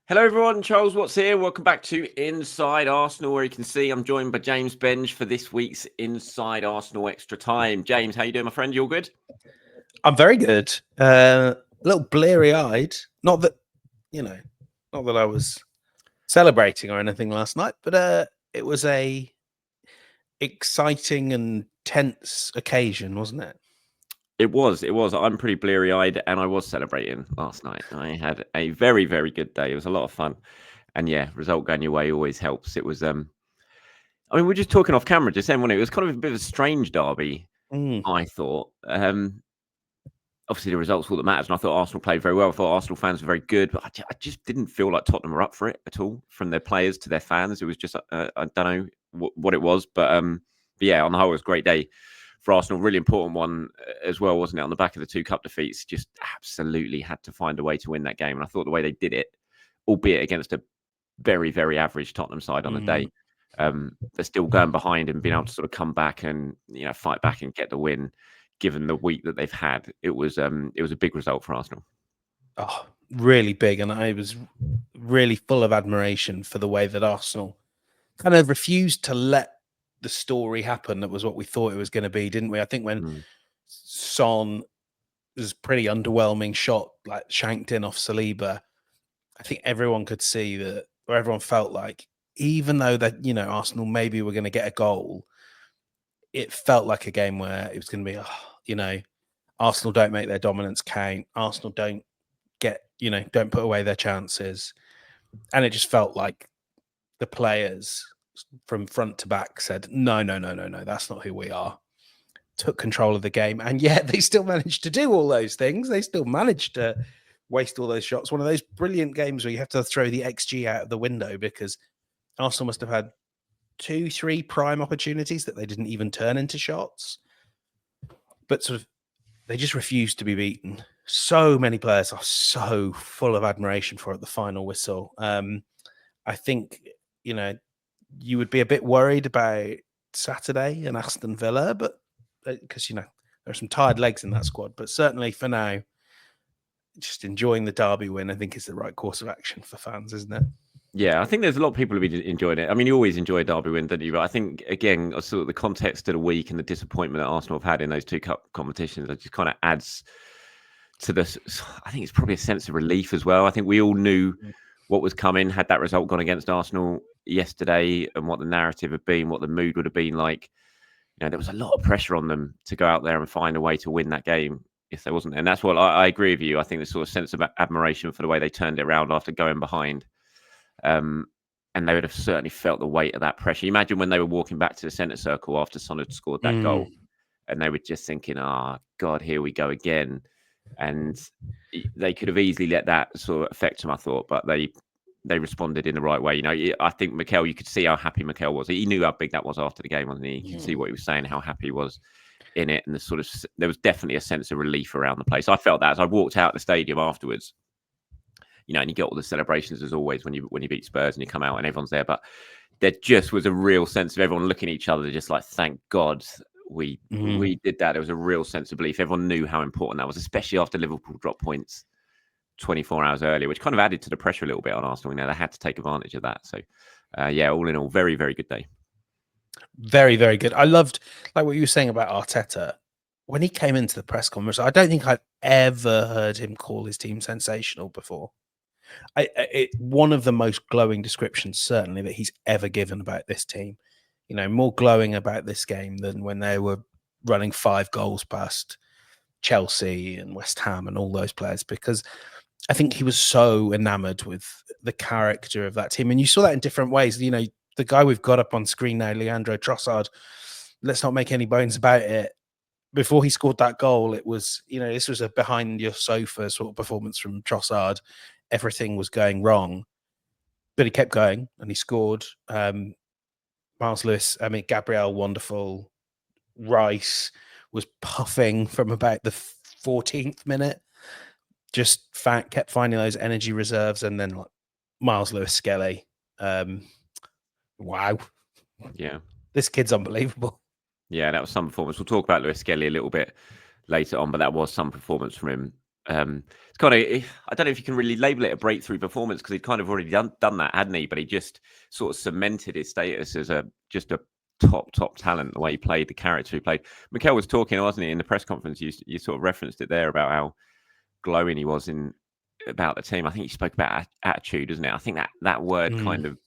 Hello, everyone. Charles Watts here. Welcome back to Inside Arsenal, where you can see I'm joined by James Benge for this week's Inside Arsenal Extra Time. James, how you doing, my friend? You all good? I'm very good. A little bleary-eyed. Not that I was celebrating or anything last night, but it was a exciting and tense occasion, wasn't it? It was. I'm pretty bleary-eyed, and I was celebrating last night. I had a very, very good day. It was a lot of fun, and yeah, result going your way always helps. It was. I mean, we're just talking off camera just then, wasn't it? It was kind of a bit of a strange derby, I thought. Obviously, the results all that matters, and I thought Arsenal played very well. I thought Arsenal fans were very good, but I just didn't feel like Tottenham were up for it at all, from their players to their fans. It was just I don't know what it was, but yeah, on the whole, it was a great day for Arsenal. Really important one as well, wasn't it? On the back of the two cup defeats, just absolutely had to find a way to win that game, and I thought the way they did it, albeit against a very, very average Tottenham side on the day, they're still going behind and being able to sort of come back and fight back and get the win. Given the week that they've had, it was a big result for Arsenal. Oh, really big, and I was really full of admiration for the way that Arsenal kind of refused to let the story happen. That was what we thought it was going to be, didn't we? I think when Son was a pretty underwhelming shot, like shanked in off Saliba, I think everyone could see that, or everyone felt like, even though that Arsenal maybe were going to get a goal, it felt like a game where it was going to be, Arsenal don't make their dominance count. Arsenal don't don't put away their chances. And it just felt like the players from front to back said, no, that's not who we are. Took control of the game. And yet they still managed to do all those things. They still managed to waste all those shots. One of those brilliant games where you have to throw the XG out of the window because Arsenal must have had 2-3 prime opportunities that they didn't even turn into shots. But sort of, they just refused to be beaten. So many players are so full of admiration for it, the final whistle. I think, you would be a bit worried about Saturday and Aston Villa, but because, there are some tired legs in that squad. But certainly for now, just enjoying the derby win, I think, is the right course of action for fans, isn't it? Yeah, I think there's a lot of people who've been enjoying it. I mean, you always enjoy a derby win, don't you? But I think, again, sort of the context of the week and the disappointment that Arsenal have had in those two cup competitions, it just kind of adds to this. I think it's probably a sense of relief as well. I think we all knew what was coming had that result gone against Arsenal yesterday, and what the narrative had been, what the mood would have been like. There was a lot of pressure on them to go out there and find a way to win that game if there wasn't. And that's what I agree with you. I think the sort of sense of admiration for the way they turned it around after going behind. And they would have certainly felt the weight of that pressure. Imagine when they were walking back to the centre circle after Son had scored that goal, and they were just thinking, "Oh God, here we go again." And they could have easily let that sort of affect them, I thought, but they responded in the right way. I think Mikel, you could see how happy Mikel was. He knew how big that was after the game, wasn't he? You could see what he was saying, how happy he was in it, and there was definitely a sense of relief around the place. I felt that as I walked out the stadium afterwards. And you get all the celebrations as always when you beat Spurs and you come out and everyone's there. But there just was a real sense of everyone looking at each other, just like, thank God we did that. There was a real sense of belief. Everyone knew how important that was, especially after Liverpool dropped points 24 hours earlier, which kind of added to the pressure a little bit on Arsenal. They had to take advantage of that. So, yeah, all in all, very, very good day. Very, very good. I loved, like what you were saying about Arteta. When he came into the press conference, I don't think I've ever heard him call his team sensational before. One of the most glowing descriptions, certainly, that he's ever given about this team. More glowing about this game than when they were running 5 goals past Chelsea and West Ham and all those players, because I think he was so enamored with the character of that team. And you saw that in different ways. The guy we've got up on screen now, Leandro Trossard, let's not make any bones about it. Before he scored that goal, it was, this was a behind your sofa sort of performance from Trossard. Everything was going wrong, but he kept going and he scored. Miles Lewis, Gabriel, wonderful. Rice was puffing from about the 14th minute. Just kept finding those energy reserves, and then Miles Lewis Skelly. Wow. Yeah. This kid's unbelievable. Yeah, that was some performance. We'll talk about Lewis Skelly a little bit later on, but that was some performance from him. It's kind of, I don't know if you can really label it a breakthrough performance because he'd kind of already done that, hadn't he? But he just sort of cemented his status as just a top talent, the way he played, the character he played. Mikel was talking, wasn't he, in the press conference? You sort of referenced it there about how glowing he was about the team. I think he spoke about attitude, isn't it? I think that word kind of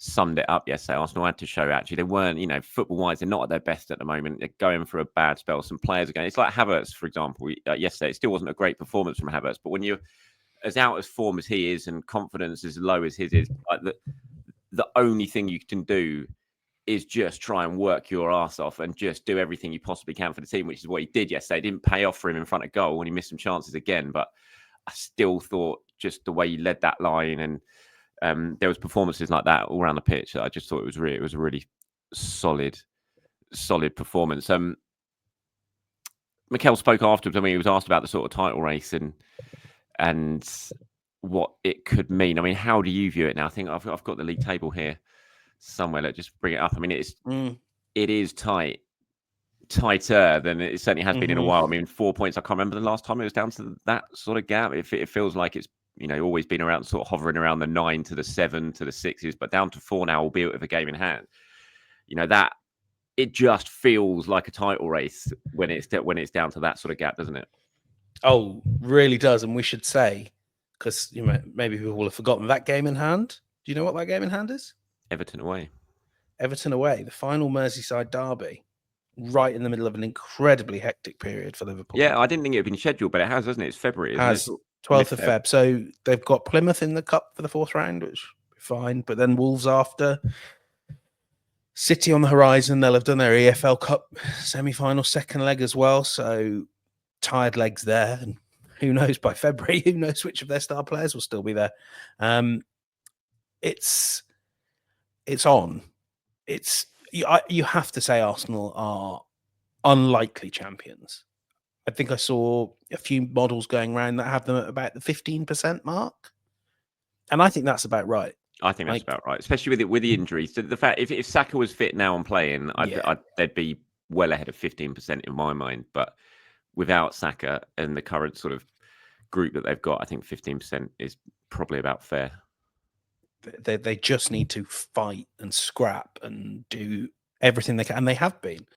summed it up yesterday. Arsenal had to show actually they weren't, football-wise, they're not at their best at the moment. They're going for a bad spell. Some players are going. It's like Havertz, for example. Yesterday, it still wasn't a great performance from Havertz, but when you're as out of form as he is and confidence as low as his is, like the only thing you can do is just try and work your ass off and just do everything you possibly can for the team, which is what he did yesterday. It didn't pay off for him in front of goal when he missed some chances again, but I still thought just the way he led that line and there was performances like that all around the pitch that I just thought it was a really solid performance. Mikel spoke afterwards. I mean, he was asked about the sort of title race and what it could mean. I mean, how do you view it now? I think I've got the league table here somewhere. Let's just bring it up. I mean, it is tighter than it certainly has been in a while. I mean, 4 points. I can't remember the last time it was down to that sort of gap. It feels like it's always been around, sort of hovering around the 9 to the 7 to the 6s, but down to 4 now, albeit with a game in hand. That it just feels like a title race when it's down to that sort of gap, doesn't it? Oh, really does. And we should say, because maybe people will have forgotten that game in hand. Do you know what that game in hand is? Everton away, the final Merseyside derby, right in the middle of an incredibly hectic period for Liverpool. Yeah, I didn't think it had been scheduled, but it has, hasn't it? It's February, isn't it? 12th of Feb. So they've got Plymouth in the cup for the 4th round, which will be fine. But then Wolves after, City on the horizon. They'll have done their EFL Cup semi-final 2nd leg as well. So tired legs there. And who knows by February, who knows which of their star players will still be there. It's on. You have to say Arsenal are unlikely champions. I think I saw a few models going around that have them at about the 15% mark. And I think that's about right. I think that's about right, especially with the injuries. So the fact if Saka was fit now and playing, they'd be well ahead of 15% in my mind. But without Saka and the current sort of group that they've got, I think 15% is probably about fair. They just need to fight and scrap and do everything they can. And they have been.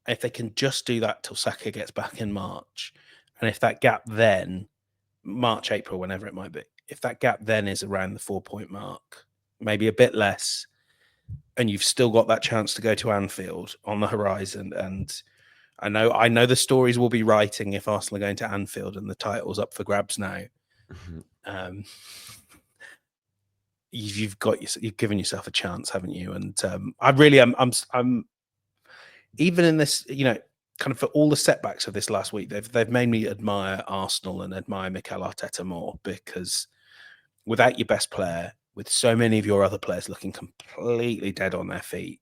If they can just do that till Saka gets back in March, and if that gap then, March, April, whenever it might be, if that gap then is around the 4-point mark, maybe a bit less, and you've still got that chance to go to Anfield on the horizon, and I know the stories will be writing if Arsenal are going to Anfield and the title's up for grabs now. You've given yourself a chance, haven't you? And I really am. I'm even in this, kind of for all the setbacks of this last week, they've made me admire Arsenal and admire Mikel Arteta more, because without your best player, with so many of your other players looking completely dead on their feet,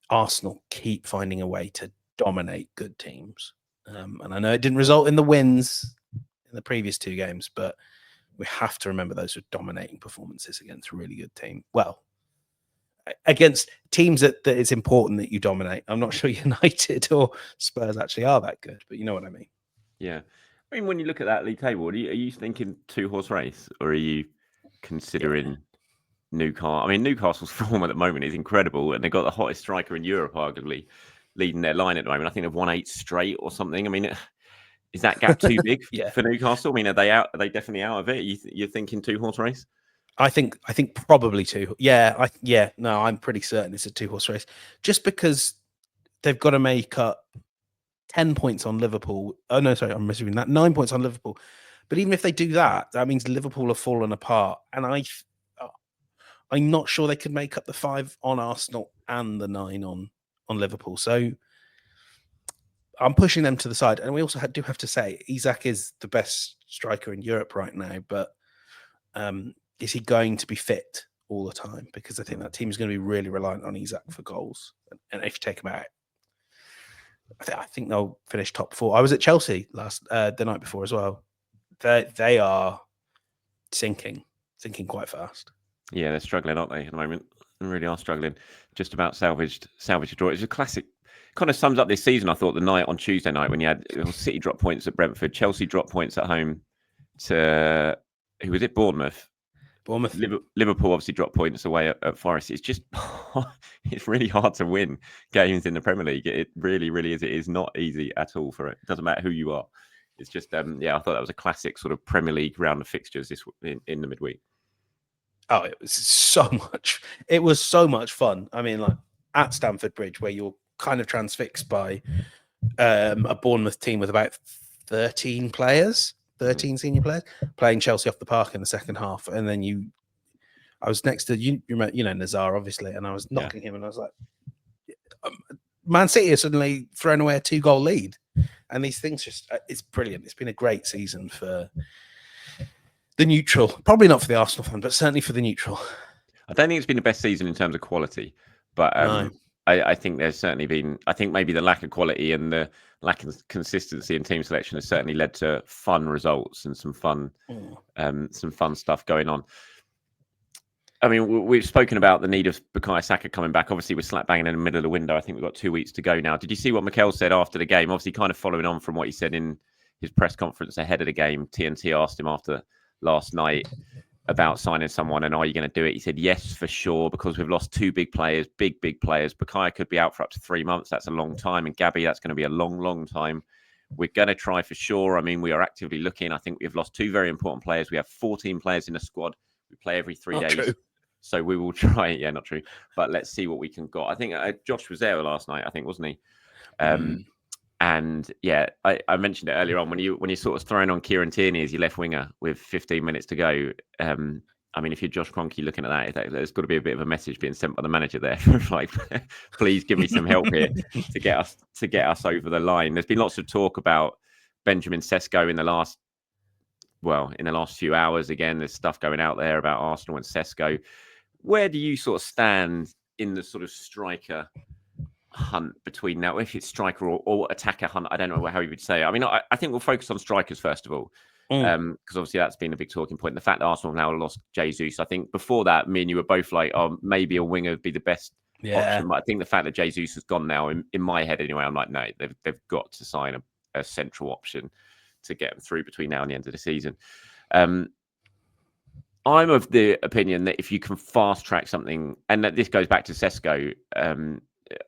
Arsenal keep finding a way to dominate good teams. And I know it didn't result in the wins in the previous 2 games, but we have to remember those were dominating performances against a really good team. Well, against teams that it's important that you dominate. I'm not sure United or Spurs actually are that good, but you know what I mean. Yeah. I mean, when you look at that league table, are you thinking 2-horse race, or are you considering Newcastle? I mean, Newcastle's form at the moment is incredible, and they've got the hottest striker in Europe, arguably, leading their line at the moment. I think they've won 8 straight or something. I mean, is that gap too big for Newcastle? I mean, are they out? Are they definitely out of it? You're thinking 2-horse race? I think probably 2. Yeah, no, I'm pretty certain it's a 2-horse race, just because they've got to make up 10 points on Liverpool. Oh no, sorry, I'm misreading that. 9 points on Liverpool. But even if they do that, that means Liverpool have fallen apart, and I'm not sure they could make up the 5 on Arsenal and the 9 on Liverpool. So I'm pushing them to the side. And we also do have to say, Isak is the best striker in Europe right now, but is he going to be fit all the time? Because I think that team is going to be really reliant on Isak for goals. And if you take him out, I think they'll finish top 4. I was at Chelsea the night before as well. They are sinking quite fast. Yeah, they're struggling, aren't they, at the moment? They really are struggling. Just about salvaged a draw. It's a classic kind of sums up this season. I thought the night on Tuesday night when you had City drop points at Brentford, Chelsea drop points at home to who was it? Bournemouth. Liverpool obviously dropped points away at Forest. It's just it's really hard to win games in the Premier League. It really, really is. It is not easy at all for it. It doesn't matter who you are. It's just I thought that was a classic sort of Premier League round of fixtures in the midweek. Oh, it was so much. It was so much fun. I mean, like at Stamford Bridge, where you're kind of transfixed by a Bournemouth team with about 13 senior players, playing Chelsea off the park in the second half, and then I was next to you know Nazar, obviously, and I was knocking him, and I was like, Man City are suddenly throwing away a 2-goal lead, and these things it's brilliant. It's been a great season for the neutral, probably not for the Arsenal fan, but certainly for the neutral. I don't think it's been the best season in terms of quality, but No. I think there's certainly been. I think maybe the lack of quality and the lack of consistency in team selection has certainly led to fun results and some fun stuff going on. I mean, we've spoken about the need of Bukayo Saka coming back. Obviously, we're slap banging in the middle of the window. I think we've got 2 weeks to go now. Did you see what Mikel said after the game? Obviously, kind of following on from what he said in his press conference ahead of the game. TNT asked him after last night about signing someone and are you going to do it? He said, yes, for sure, because we've lost 2 big players, big players. Bukayo could be out for up to 3 months. That's a long time. And Gabby, that's going to be a long time. We're going to try for sure. I mean, we are actively looking. I think we've lost 2 very important players. We have 14 players in the squad. We play every 3 days. True. So we will try. Yeah, not true. But let's see what we can got. I think Josh was there last night, I think, wasn't he? And yeah, I mentioned it earlier on when you sort of thrown on Kieran Tierney as your left winger with 15 minutes to go. I mean, if you're Josh Kroenke looking at that, there's got to be a bit of a message being sent by the manager there, like, please give me some help here to get us over the line. There's been lots of talk about Benjamin Sesko in the last few hours. Again, there's stuff going out there about Arsenal and Sesko. Where do you sort of stand in the sort of striker hunt between now, if it's striker or attacker hunt? I don't know how you would say it. I mean, I think we'll focus on strikers first of all, because obviously that's been a big talking point. The fact that Arsenal have now lost Jesus, I think before that, me and you were both like, oh, maybe a winger would be the best option. But I think the fact that Jesus has gone now, in my head anyway, I'm like, no, they've got to sign a central option to get them through between now and the end of the season. I'm of the opinion that if you can fast track something, and that this goes back to Sesko,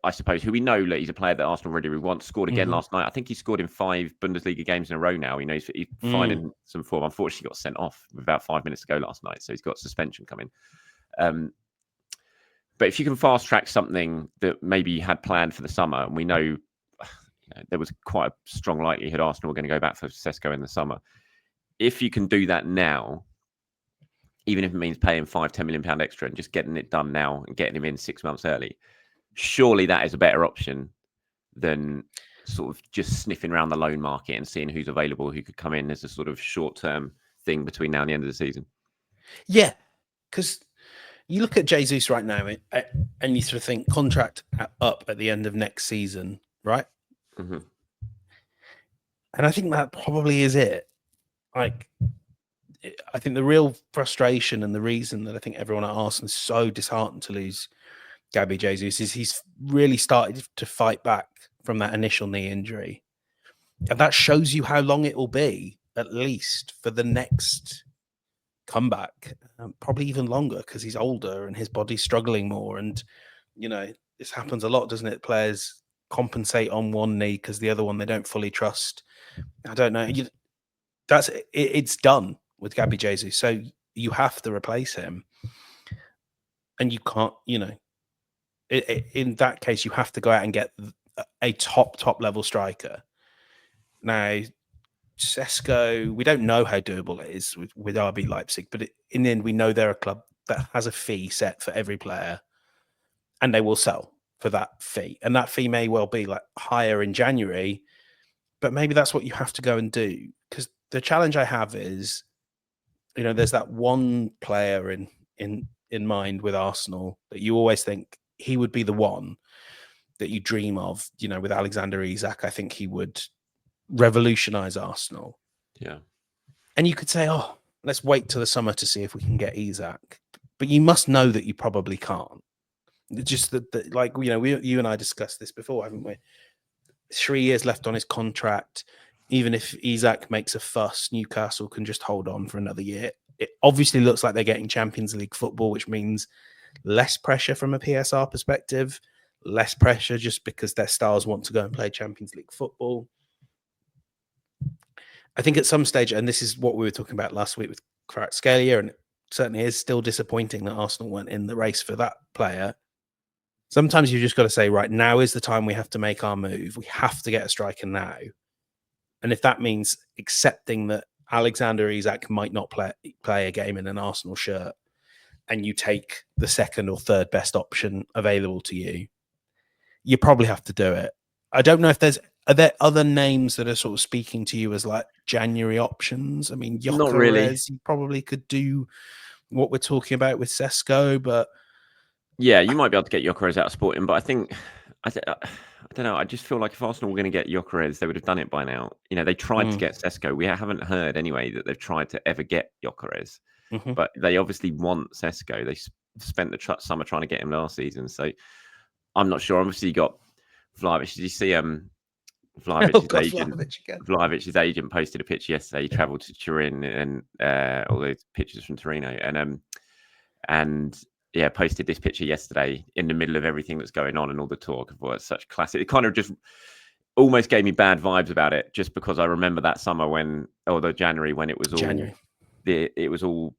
I suppose, who we know that he's a player that Arsenal really want, scored again last night. I think he scored in 5 Bundesliga games in a row now. You know, he's finding some form. Unfortunately, got sent off with about 5 minutes to go last night, so he's got suspension coming. But if you can fast track something that maybe you had planned for the summer, and we know, there was quite a strong likelihood Arsenal were going to go back for Sesko in the summer. If you can do that now, even if it means paying £5-10 million extra and just getting it done now and getting him in 6 months early, surely that is a better option than sort of just sniffing around the loan market and seeing who's available, who could come in as a sort of short-term thing between now and the end of the season. Yeah, because you look at Jesus right now and you sort of think contract up at the end of next season, right? Mm-hmm. And I think that probably is it. Like, I think the real frustration and the reason that I think everyone at Arsenal is so disheartened to lose Gabby Jesus is he's really started to fight back from that initial knee injury. And that shows you how long it will be, at least, for the next comeback. Probably even longer, because he's older and his body's struggling more. And, you know, this happens a lot, doesn't it? Players compensate on one knee because the other one they don't fully trust. I don't know. It's done with Gabby Jesus. So you have to replace him. And you can't, you know, in that case, you have to go out and get a top level striker. Now, Sesko, we don't know how doable it is with RB Leipzig, but in the end, we know they're a club that has a fee set for every player, and they will sell for that fee. And that fee may well be like higher in January, but maybe that's what you have to go and do. Because the challenge I have is, you know, there's that one player in mind with Arsenal that you always think he would be the one that you dream of. You know, with Alexander Isak, I think he would revolutionize Arsenal. Yeah. And you could say, oh, let's wait till the summer to see if we can get Isak. But you must know that you probably can't. Just that like, you and I discussed this before, haven't we? 3 years left on his contract. Even if Isak makes a fuss, Newcastle can just hold on for another year. It obviously looks like they're getting Champions League football, which means less pressure from a PSR perspective, less pressure just because their stars want to go and play Champions League football. I think at some stage, and this is what we were talking about last week with Kvaratskhelia, and it certainly is still disappointing that Arsenal weren't in the race for that player. Sometimes you've just got to say, right, now is the time we have to make our move. We have to get a striker now. And if that means accepting that Alexander Isak might not play a game in an Arsenal shirt, and you take the second or third best option available to you, you probably have to do it. I don't know if are there other names that are sort of speaking to you as like January options? I mean, Not really. You probably could do what we're talking about with Sesko, but yeah, you might be able to get Gyökeres out of Sporting, but I think I don't know. I just feel like if Arsenal were going to get Gyökeres, they would have done it by now. They tried to get Sesko. We haven't heard anyway that they've tried to ever get Gyökeres, but they obviously want Sesko. They spent the summer trying to get him last season, so I'm not sure. Obviously, you got Vlahovic. Did you see Vlahovic's agent posted a picture yesterday. He travelled to Turin and all those pictures from Torino, and yeah, posted this picture yesterday in the middle of everything that's going on and all the talk of it's such classic. It kind of just almost gave me bad vibes about it, just because I remember that summer January when it was it was all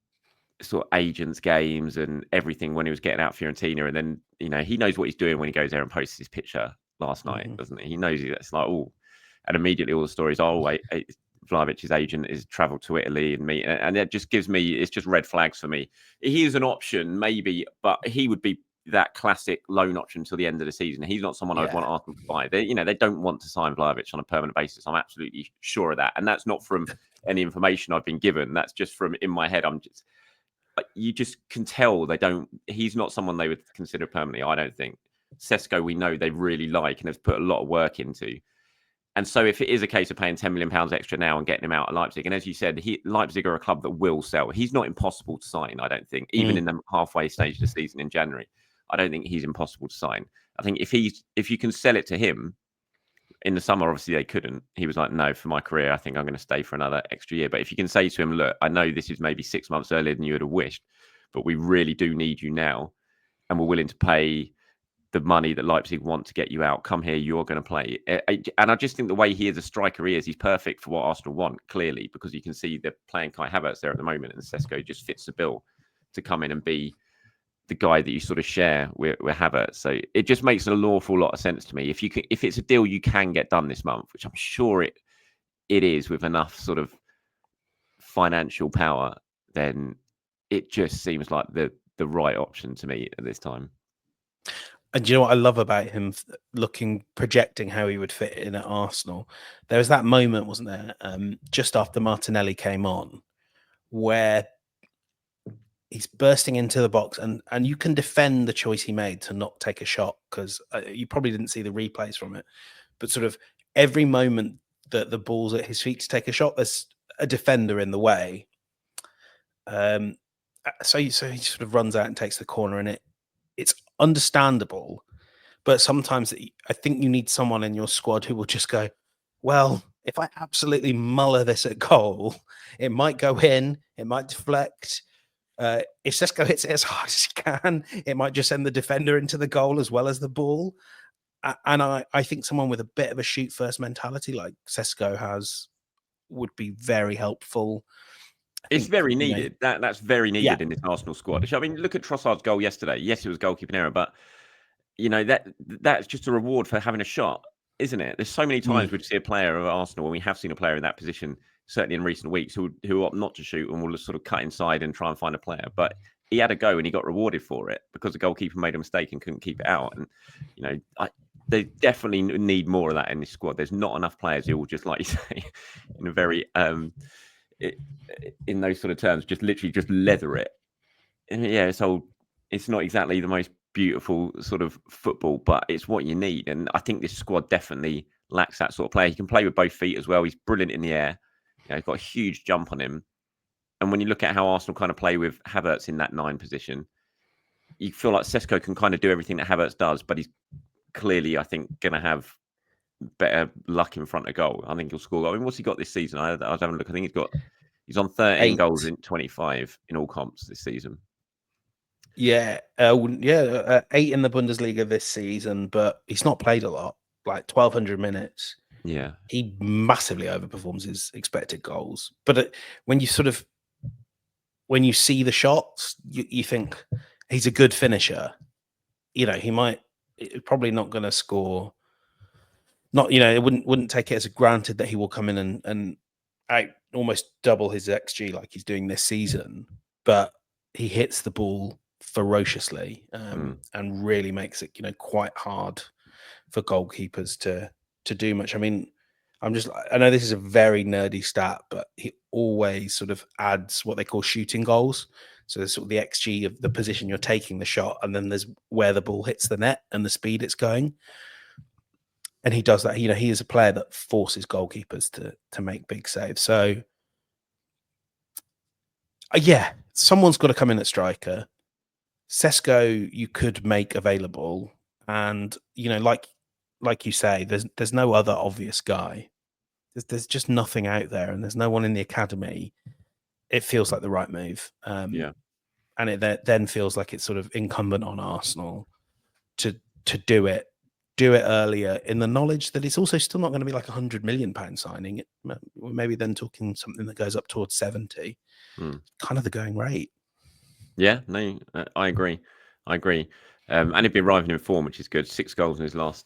sort of agents games and everything when he was getting out Fiorentina, and then he knows what he's doing when he goes there and posts his picture last night, doesn't he? He knows it's like, and immediately all the stories Vlahovic's agent is travelled to Italy and meet, and it just gives me, it's just red flags for me. He is an option, maybe, but he would be that classic loan option till the end of the season. He's not someone I'd want Arsenal to buy. They don't want to sign Vlahovic on a permanent basis. I'm absolutely sure of that, and that's not from any information I've been given. That's just from in my head. You just can tell they don't. He's not someone they would consider permanently, I don't think. Sesko, we know they really like and have put a lot of work into. And so if it is a case of paying £10 million extra now and getting him out of Leipzig, and as you said, Leipzig are a club that will sell. He's not impossible to sign, I don't think. Even in the halfway stage of the season in January, I don't think he's impossible to sign. I think if you can sell it to him in the summer, obviously they couldn't. He was like, no, for my career, I think I'm going to stay for another extra year. But if you can say to him, look, I know this is maybe 6 months earlier than you would have wished, but we really do need you now, and we're willing to pay the money that Leipzig want to get you out. Come here, you're going to play. And I just think the way he is a striker, he's perfect for what Arsenal want, clearly, because you can see they're playing Kai Havertz there at the moment, and Sesko just fits the bill to come in and be the guy that you sort of share with Havertz. So it just makes an awful lot of sense to me. If it's a deal you can get done this month, which I'm sure it is, with enough sort of financial power, then it just seems like the right option to me at this time. And you know what I love about him projecting how he would fit in at Arsenal? There was that moment, wasn't there, just after Martinelli came on, where he's bursting into the box, and you can defend the choice he made to not take a shot, because you probably didn't see the replays from it. But sort of every moment that the ball's at his feet to take a shot, there's a defender in the way. So he sort of runs out and takes the corner, and it's understandable, but sometimes I think you need someone in your squad who will just go, well, if I absolutely muller this at goal, it might go in, it might deflect. If Sesko hits it as hard as he can, it might just send the defender into the goal as well as the ball. And I think someone with a bit of a shoot first mentality like Sesko has would be very helpful. It's very needed. That's very needed in this Arsenal squad. I mean, look at Trossard's goal yesterday. Yes, it was a goalkeeping error, but that's just a reward for having a shot, isn't it? There's so many times we'd see a player of Arsenal, and we have seen a player in that position, certainly in recent weeks, who opt not to shoot and will just sort of cut inside and try and find a player. But he had a go and he got rewarded for it because the goalkeeper made a mistake and couldn't keep it out. And they definitely need more of that in this squad. There's not enough players who will just, like you say, in a very in those sort of terms, just literally just leather it. And it's not exactly the most beautiful sort of football, but it's what you need. And I think this squad definitely lacks that sort of player. He can play with both feet as well. He's brilliant in the air. He's got a huge jump on him. And when you look at how Arsenal kind of play with Havertz in that 9 position, you feel like Sesko can kind of do everything that Havertz does, but he's clearly, I think, going to have better luck in front of goal. I think he'll score. I mean, what's he got this season? I was having a look. I think he's on 13 goals in 25 in all comps this season. Yeah, 8 in the Bundesliga this season, but he's not played a lot, like 1,200 minutes. Yeah, he massively overperforms his expected goals. But when you see the shots, you think he's a good finisher. He might probably not going to score. Not it wouldn't take it as a granted that he will come in and almost double his XG like he's doing this season. But he hits the ball ferociously and really makes it quite hard for goalkeepers to do much. I mean, I know this is a very nerdy stat, but he always sort of adds what they call shooting goals. So there's sort of the XG of the position you're taking the shot, and then there's where the ball hits the net and the speed it's going. And he does that. He is a player that forces goalkeepers to make big saves. So yeah, someone's got to come in at striker. Sesko, you could make available, and like you say, there's no other obvious guy. There's just nothing out there, and there's no one in the academy. It feels like the right move, and it then feels like it's sort of incumbent on Arsenal to do it earlier, in the knowledge that it's also still not going to be like £100 million signing. We're maybe then talking something that goes up towards 70, kind of the going rate. Yeah, no, I agree. And he'd been arriving in form, which is good. 6 goals in his last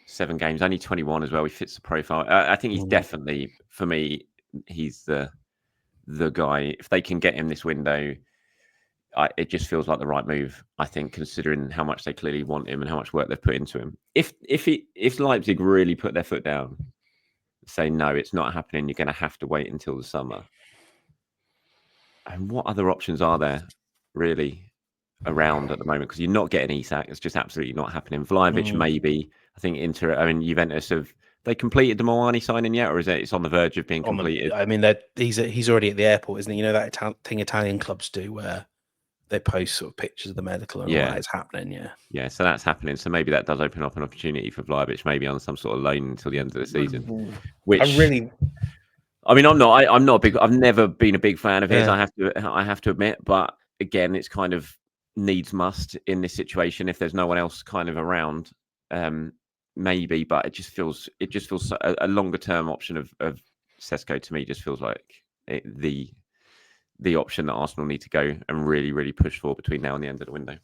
7 games, only 21 as well. He fits the profile. I think he's definitely, for me, he's the guy. If they can get him this window, it just feels like the right move, I think, considering how much they clearly want him and how much work they've put into him. If Leipzig really put their foot down, say no, it's not happening, you're going to have to wait until the summer. And what other options are there really around at the moment? Because you're not getting Isak. It's just absolutely not happening. Vlahovic, maybe. I think Juventus have they completed the Moani signing yet, or is it's on the verge of being completed? He's already at the airport, isn't he? That thing Italian clubs do where they post sort of pictures of the medical and all that. It's happening, yeah. So that's happening. So maybe that does open up an opportunity for Vlahovic, maybe on some sort of loan until the end of the season. Which I'm not big. I've never been a big fan of his. I have to admit, but again, it's kind of needs must in this situation. If there's no one else kind of around, maybe. But it just feels a longer term option of Sesko to me just feels like the option that Arsenal need to go and really, really push for between now and the end of the window.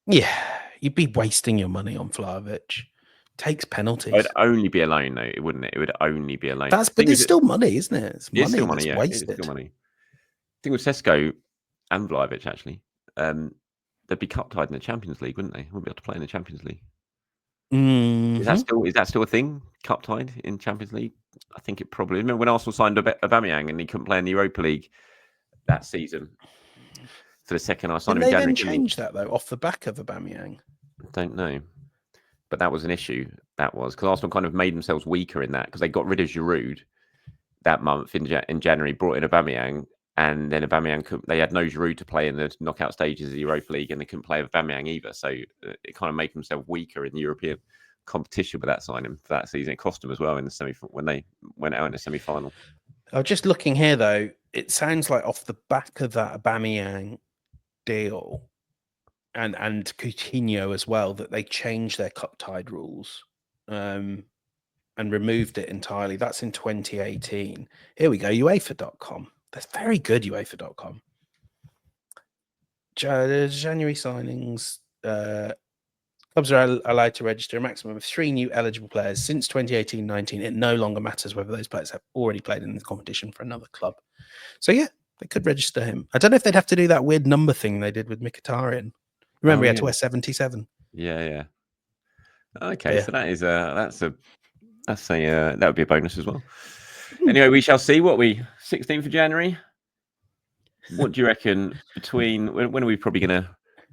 Yeah, you'd be wasting your money on Vlahovic. Takes penalties. It'd only be a loan, though, wouldn't it? It would only be a loan. But it's still money, isn't it? It's money. It's still money, yeah. Wasted. It's still money. I think with Sesko and Vlahovic, actually, they'd be cup tied in the Champions League, wouldn't they? Wouldn't be able to play in the Champions League. Is that still a thing? Cup tied in Champions League? I think it probably. Remember when Arsenal signed Aubameyang and he couldn't play in the Europa League that season for the second I signed him in January. Did they then change that though off the back of Aubameyang? I don't know, but that was an issue. That was because Arsenal kind of made themselves weaker in that because they got rid of Giroud that month in January, brought in Aubameyang, and then Aubameyang they had no Giroud to play in the knockout stages of the Europa League, and they couldn't play with Aubameyang either. So it kind of made themselves weaker in the European competition with that signing for that season. It cost them as well in the when they went out in the semi-final. Oh, just looking here though, it sounds like off the back of that Aubameyang deal and Coutinho as well, that they changed their cup tied rules and removed it entirely. That's in 2018. Here we go, UEFA.com. That's very good, UEFA.com. January signings. Clubs are allowed to register a maximum of 3 new eligible players since 2018-19. It no longer matters whether those players have already played in the competition for another club. So yeah, they could register him. I don't know if they'd have to do that weird number thing they did with Mkhitaryan. Remember, he had to wear 77. Yeah. Okay, so that is that would be a bonus as well. Anyway, we shall see. 16th of January. What do you reckon? Between when are we probably going to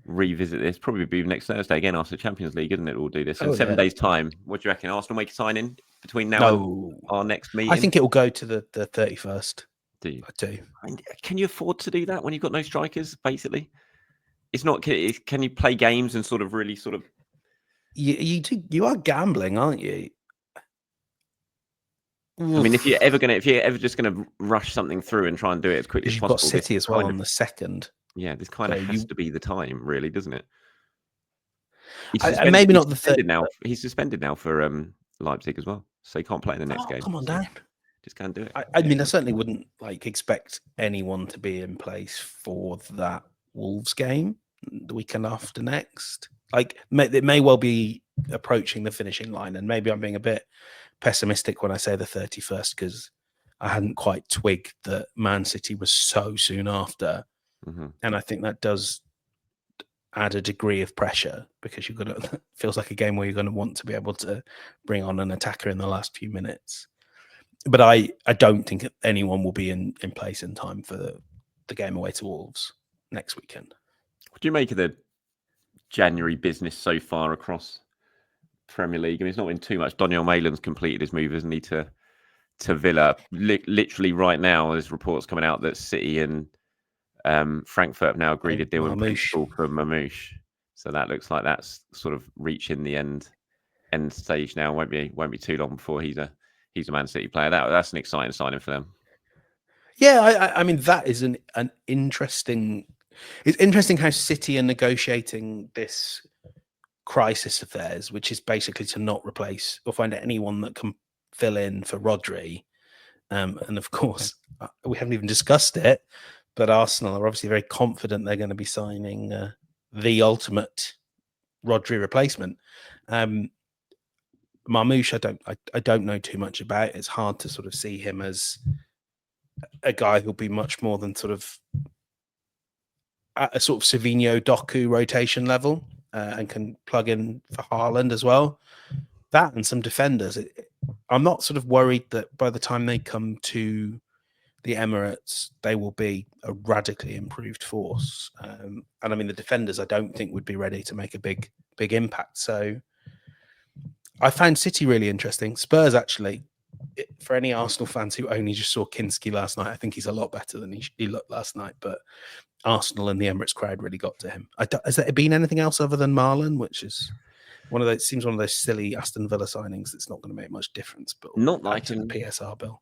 revisit this? Probably be next Thursday again after Champions League, isn't it? We'll do this in 7 days' time. What do you reckon? Arsenal make a sign in between now and our next meeting? I think it will go to the 31st. Do you? I do. Can you afford to do that when you've got no strikers? Basically, It's not. Can you play games and sort of really sort of? You are gambling, aren't you? I mean, if you're ever just gonna rush something through and try and do it as quickly as You've possible, got City as well on the second. Yeah, this kind of has to be the time, really, doesn't it? Maybe not the third now. He's suspended now for Leipzig as well, so he can't play in the next game. Come on, Dan. Just can't do it. I mean, I certainly wouldn't expect anyone to be in place for that Wolves game the weekend after next. It may well be approaching the finishing line, and maybe I'm being a bit pessimistic when I say the 31st because I hadn't quite twigged that Man City was so soon after, and I think that does add a degree of pressure because you've got to. Feels like a game where you're going to want to be able to bring on an attacker in the last few minutes. But I don't think anyone will be in place in time for the game away to Wolves next weekend. What do you make of the January business so far across Premier League? I mean, it's not been too much. Daniel Malen's completed his move, hasn't he, to Villa? Literally right now, there's reports coming out that City and Frankfurt have now agreed a deal in principle for Mamouche. So that looks like that's sort of reaching the end stage now. Won't be too long before he's a Man City player. That's an exciting signing for them. Yeah, I mean that is an interesting. It's interesting how City are negotiating this crisis of theirs, which is basically to not replace or find anyone that can fill in for Rodri. And of course, we haven't even discussed it, but Arsenal are obviously very confident they're going to be signing the ultimate Rodri replacement. Marmouche, I don't know too much about. It's hard to sort of see him as a guy who'll be much more than sort of at a sort of Savinho Doku rotation level and can plug in for Haaland as well. That and some defenders. I'm not sort of worried that by the time they come to the Emirates, they will be a radically improved force. And I mean, the defenders, I don't think would be ready to make a big impact. So I found City really interesting. Spurs, actually, for any Arsenal fans who only just saw Kinski last night, I think he's a lot better than he looked last night. But Arsenal and the Emirates crowd really got to him. Has there been anything else other than Marlon, which is one of those silly Aston Villa signings that's not going to make much difference, but not like a PSR bill.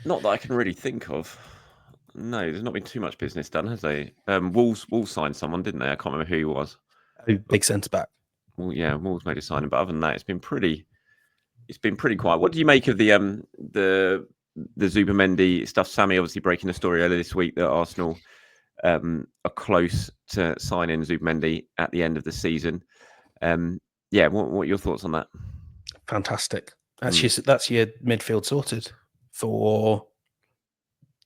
Not that I can really think of. No, there's not been too much business done, has they? Wolves signed someone, didn't they? I can't remember who he was. Big centre back. Well, yeah, Wolves made a signing, but other than that, it's been pretty quiet. What do you make of the Zubimendi stuff? Sammy obviously breaking the story earlier this week that Arsenal are close to signing Zubimendi at the end of the season. Yeah, what are your thoughts on that? Fantastic. That's your midfield sorted for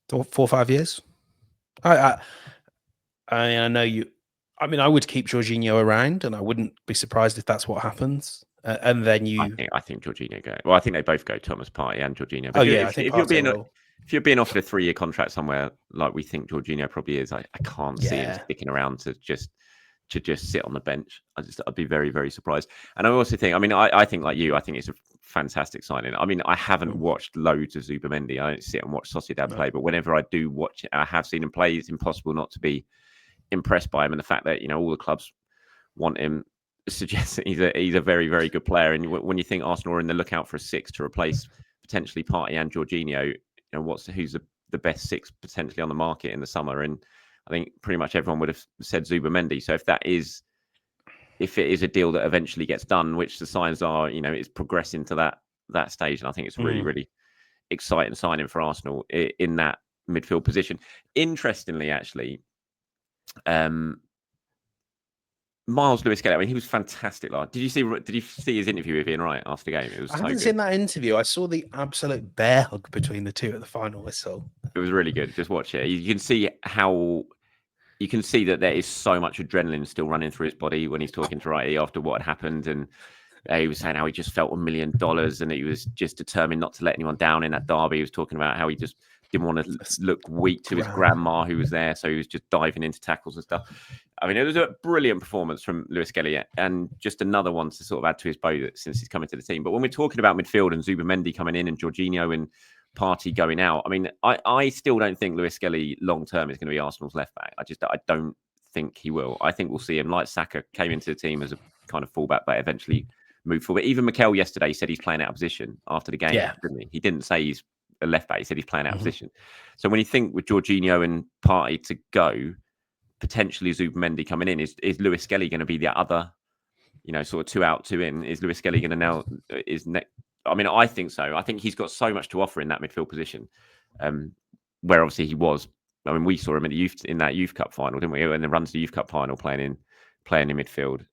4 or 5 years. I know you. I mean, I would keep Jorginho around, and I wouldn't be surprised if that's what happens. And then I think Jorginho go. Well, I think they both go. Thomas Partey and Jorginho. But if you're being offered a 3-year contract somewhere like we think Jorginho probably is, I can't see him sticking around to just sit on the bench. I'd be very, very surprised. And I also think, I mean, I think like you, I think it's a fantastic signing. I mean, I haven't watched loads of Zubimendi. I don't sit and watch Sociedad play, but whenever I do watch it, I have seen him play. It's impossible not to be impressed by him, and the fact that all the clubs want him suggests that he's a very, very good player. And when you think Arsenal are in the lookout for a 6 to replace potentially Partey and Jorginho, who's the best 6 potentially on the market in the summer? And I think pretty much everyone would have said Zubimendi. So if it is a deal that eventually gets done, which the signs are, it's progressing to that stage, and I think it's really, really exciting signing for Arsenal in that midfield position. Interestingly, actually, Miles Lewis-Skelly, I mean, he was fantastic. Did you see his interview with Ian Wright after the game? It was I haven't seen that interview. I saw the absolute bear hug between the two at the final whistle. It was really good. Just watch it. You can see that there is so much adrenaline still running through his body when he's talking to Wrighty after what had happened, and he was saying how he just felt $1 million and he was just determined not to let anyone down in that derby. He was talking about how he just didn't want to look weak to his grandma who was there, so he was just diving into tackles and stuff. I mean, it was a brilliant performance from Lewis-Skelly, and just another one to sort of add to his bow since he's coming to the team. But when we're talking about midfield and Zubimendi coming in and Jorginho and Partey going out, I mean, I still don't think Lewis-Skelly long term is going to be Arsenal's left back. I don't think he will. I think we'll see him like Saka came into the team as a kind of fullback, but eventually moved forward. Even Mikel yesterday said he's playing out of position after the game, didn't he? He didn't say he's a left back. He said he's playing out of position. So when you think with Jorginho and Partey to go, potentially Zubimendi coming in, is Lewis Skelly going to be the other, sort of 2 out, 2 in? Is Lewis Skelly going to now I mean, I think so. I think he's got so much to offer in that midfield position, where obviously he was. I mean, we saw him in that Youth Cup final, didn't we? And then runs the Youth Cup final playing in midfield,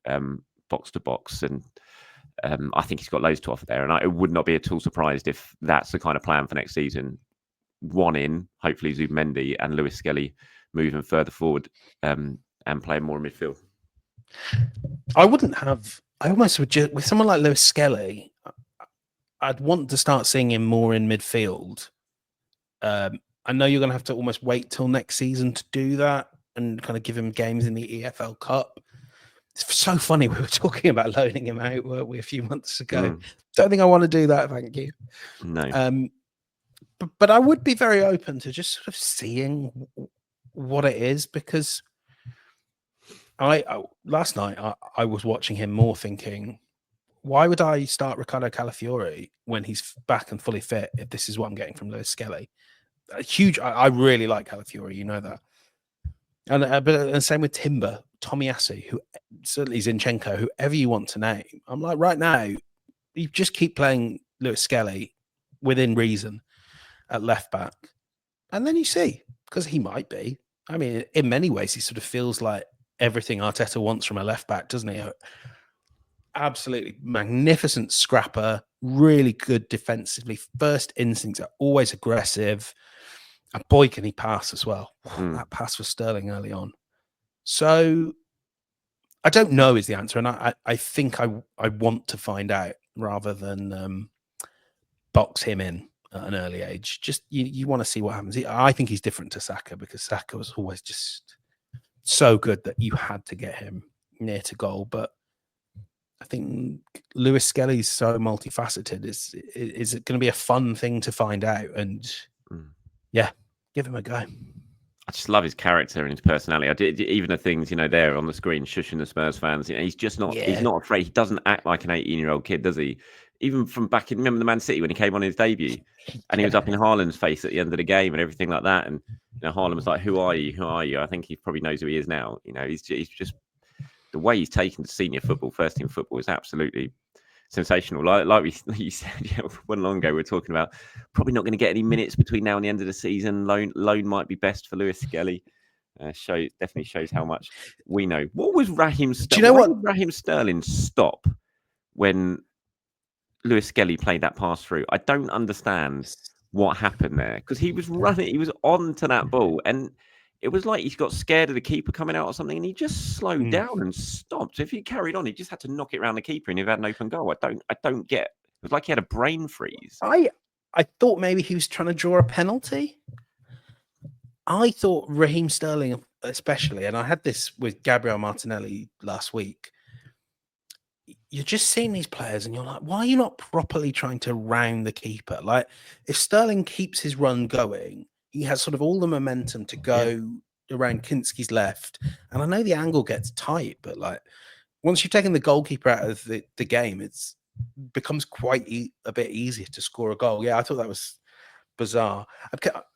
box to box, and I think he's got loads to offer there. And I would not be at all surprised if that's the kind of plan for next season. One in, hopefully Zubimendi and Lewis Skelly moving further forward and playing more in midfield. I almost would just, with someone like Lewis Skelly, I'd want to start seeing him more in midfield. I know you're going to have to almost wait till next season to do that and kind of give him games in the EFL Cup. It's so funny. We were talking about loaning him out, weren't we, a few months ago? Don't think I want to do that. Thank you. No. But I would be very open to just sort of seeing what it is, because last night I was watching him more thinking, why would I start Ricardo Calafiori when he's back and fully fit if this is what I'm getting from Lewis Skelly? I really like Calafiori, you know that. And same with Timber, Tomiyasu, who certainly Zinchenko, whoever you want to name. I'm like, right now, you just keep playing Lewis Skelly within reason at left back, and then you see, because he might be. I mean, in many ways, he sort of feels like everything Arteta wants from a left back, doesn't he? Absolutely magnificent scrapper, really good defensively. First instincts are always aggressive. And boy, can he pass as well. That pass was Sterling early on. So I don't know is the answer. And I think I want to find out rather than box him in at an early age. Just you want to see what happens. I think he's different to Saka, because Saka was always just so good that you had to get him near to goal. But I think Lewis Skelly's so multifaceted. Is it going to be a fun thing to find out? And yeah, give him a go. I just love his character and his personality. Even the things, there on the screen, shushing the Spurs fans. He's just not. Yeah. He's not afraid. He doesn't act like an 18-year-old kid, does he? Even from back in, remember the Man City when he came on his debut, and he was up in Haaland's face at the end of the game and everything like that. And Haaland was like, "Who are you? Who are you?" I think he probably knows who he is now. He's just the way he's taken to senior football, first team football, is absolutely sensational. Like you said, one long ago, we were talking about probably not going to get any minutes between now and the end of the season. Loan might be best for Lewis Skelly. Definitely shows how much we know. What was Raheem Sterling? Do you know what Raheem Sterling stop when Lewis Skelly played that pass through? I don't understand what happened there, because he was running, he was on to that ball, and it was like he's got scared of the keeper coming out or something, and he just slowed down and stopped. So if he carried on, he just had to knock it around the keeper, and he'd had an open goal. I don't get. It was like he had a brain freeze. I thought maybe he was trying to draw a penalty. I thought Raheem Sterling, especially, and I had this with Gabriel Martinelli last week. You're just seeing these players, and you're like, why are you not properly trying to round the keeper? Like, if Sterling keeps his run going, he has sort of all the momentum to go around Kinski's left. And I know the angle gets tight, but like once you've taken the goalkeeper out of the game, it's becomes quite a bit easier to score a goal. Yeah, I thought that was bizarre.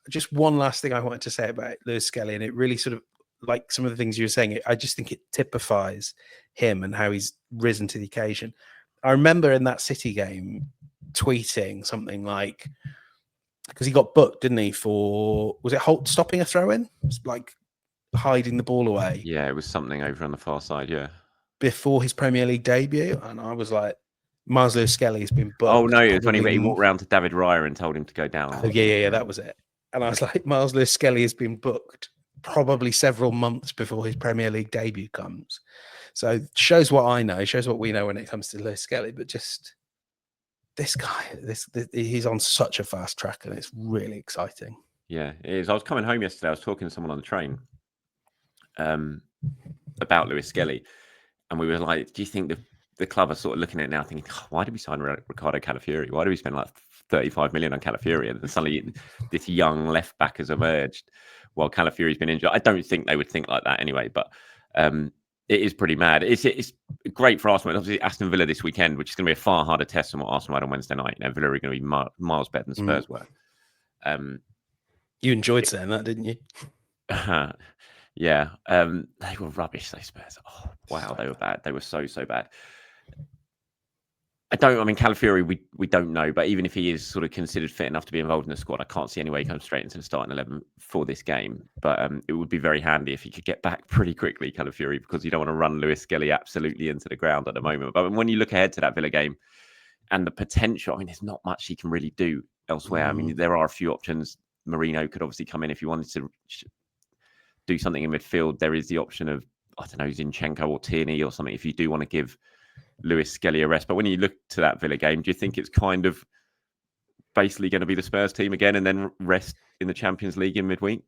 Just one last thing I wanted to say about Lewis Skelly, and it really sort of, like some of the things you were saying, I just think it typifies him and how he's risen to the occasion. I remember in that City game tweeting something like, because he got booked, didn't he, for, was it Holt stopping a throw-in? Like hiding the ball away. Yeah, it was something over on the far side, yeah. Before his Premier League debut. And I was like, Miles Lewis Skelly has been booked. Oh, no, it was when he walked around to David Raya and told him to go down. Oh, yeah, that was it. And I was like, Miles Lewis Skelly has been booked probably several months before his Premier League debut comes. So shows what I know, shows what we know when it comes to Lewis Skelly, but just this guy, he's on such a fast track, and it's really exciting. Yeah, it is. I was coming home yesterday. I was talking to someone on the train about Lewis Skelly, and we were like, do you think the club are sort of looking at it now thinking, why did we sign Ricardo Calafiori? Why did we spend like 35 million on Calafiori? And then suddenly this young left back has emerged while Calafiori's been injured. I don't think they would think like that anyway, but It is pretty mad. It's great for Arsenal. Obviously, Aston Villa this weekend, which is going to be a far harder test than what Arsenal had on Wednesday night. Villa are going to be miles better than Spurs were. You enjoyed saying that, didn't you? Yeah. They were rubbish, those Spurs. Oh, wow, they were bad. They were so bad. Calafiori, we don't know, but even if he is sort of considered fit enough to be involved in the squad, I can't see any way he comes straight into the starting 11 for this game. But it would be very handy if he could get back pretty quickly, Calafiori, because you don't want to run Lewis Skelly absolutely into the ground at the moment. But when you look ahead to that Villa game and the potential, there's not much he can really do elsewhere. There are a few options. Marino could obviously come in if you wanted to do something in midfield. There is the option of, I don't know, Zinchenko or Tierney or something if you do want to give Lewis Skelly a rest. But when you look to that Villa game, do you think it's kind of basically going to be the Spurs team again and then rest in the Champions League in midweek?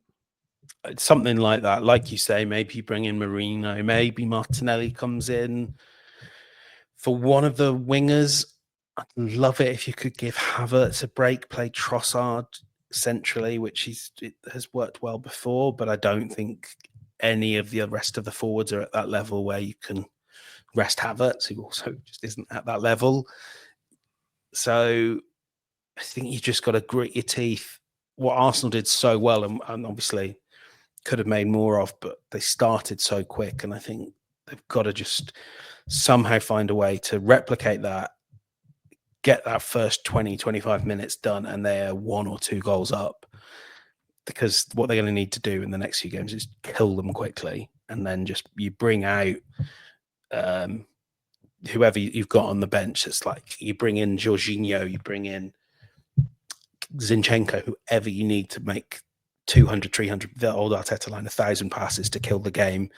It's something like that. Like you say, maybe you bring in Marino, maybe Martinelli comes in for one of the wingers. I'd love it if you could give Havertz a break, play Trossard centrally, which it has worked well before, but I don't think any of the rest of the forwards are at that level where you can rest Havertz, who also just isn't at that level. So I think you just got to grit your teeth. What Arsenal did so well, and obviously could have made more of, but they started so quick, and I think they've got to just somehow find a way to replicate that, get that first 20, 25 minutes done, and they're 1 or 2 goals up. Because what they're going to need to do in the next few games is kill them quickly, and then just you bring out whoever you've got on the bench. It's like you bring in Jorginho, you bring in Zinchenko, whoever you need to make 200, 300, the old Arteta line, 1,000 passes to kill the game.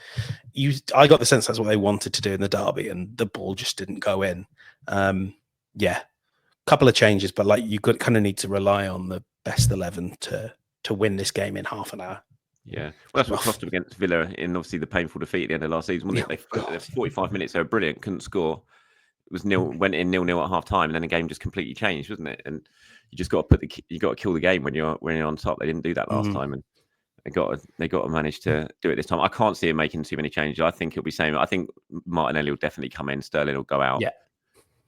I got the sense that's what they wanted to do in the derby, and the ball just didn't go in. Couple of changes, but like you kind of need to rely on the best 11 to win this game in half an hour. Yeah, well, that's what cost them against Villa in obviously the painful defeat at the end of last season, wasn't it? They 45 minutes, they were brilliant, couldn't score. It was went in 0-0 at half time, and then the game just completely changed, wasn't it? And you just got to kill the game when you're on top. They didn't do that last time, and they got to manage to do it this time. I can't see him making too many changes. I think he'll be saying. I think Martinelli will definitely come in. Sterling will go out. Yeah.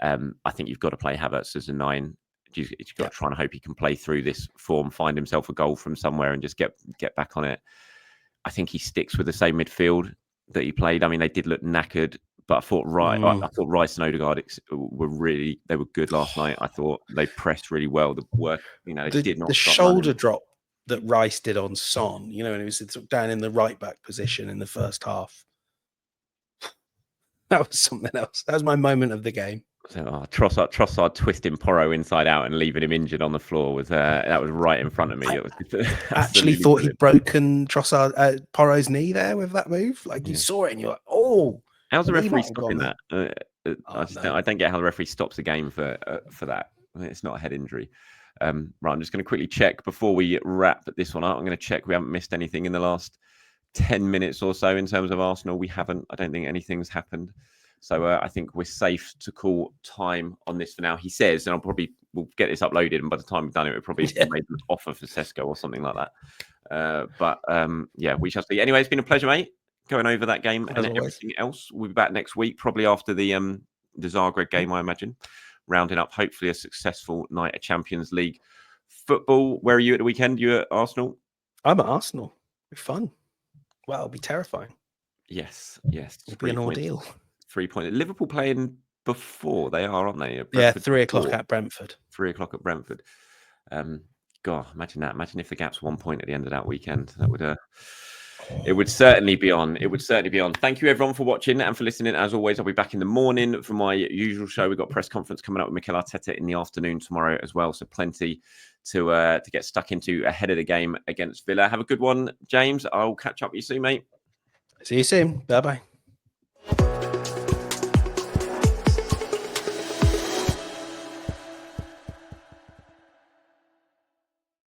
I think you've got to play Havertz as a 9. You've got to try and hope he can play through this form, find himself a goal from somewhere, and just get back on it. I think he sticks with the same midfield that he played. They did look knackered, but I thought I thought Rice and Odegaard they were good last night. I thought they pressed really well. The work, they did not. The shoulder drop that Rice did on Son, and he was down in the right back position in the first half. That was something else. That was my moment of the game. So, Trossard twisting Porro inside out and leaving him injured on the floor that was right in front of me. I actually thought he'd broken Porro's knee there with that move. Like you saw it and you're like, oh. How's the referee stopping that? I don't get how the referee stops the game for that. It's not a head injury. Right, I'm just going to quickly check before we wrap this one up. I'm going to check we haven't missed anything in the last 10 minutes or so in terms of Arsenal. We haven't. I don't think anything's happened. So I think we're safe to call time on this for now. He says, and we'll get this uploaded, and by the time we've done it, we'll probably make an offer for Sesko or something like that. But we shall see. Anyway, it's been a pleasure, mate, going over that game and everything else. We'll be back next week, probably after the Zagreb game, I imagine, rounding up hopefully a successful night of Champions League football. Where are you at the weekend? You at Arsenal? I'm at Arsenal. It'll be fun. Well, it'll be terrifying. Yes. It'll be an ordeal. 3 points. Liverpool playing before they are, aren't they? Yeah, 3 o'clock at Brentford. 3 o'clock at Brentford. God, imagine that. Imagine if the gap's 1 point at the end of that weekend. That would it would certainly be on. It would certainly be on. Thank you everyone for watching and for listening. As always, I'll be back in the morning for my usual show. We've got a press conference coming up with Mikel Arteta in the afternoon tomorrow as well. So plenty to get stuck into ahead of the game against Villa. Have a good one, James. I'll catch up with you soon, mate. See you soon. Bye-bye.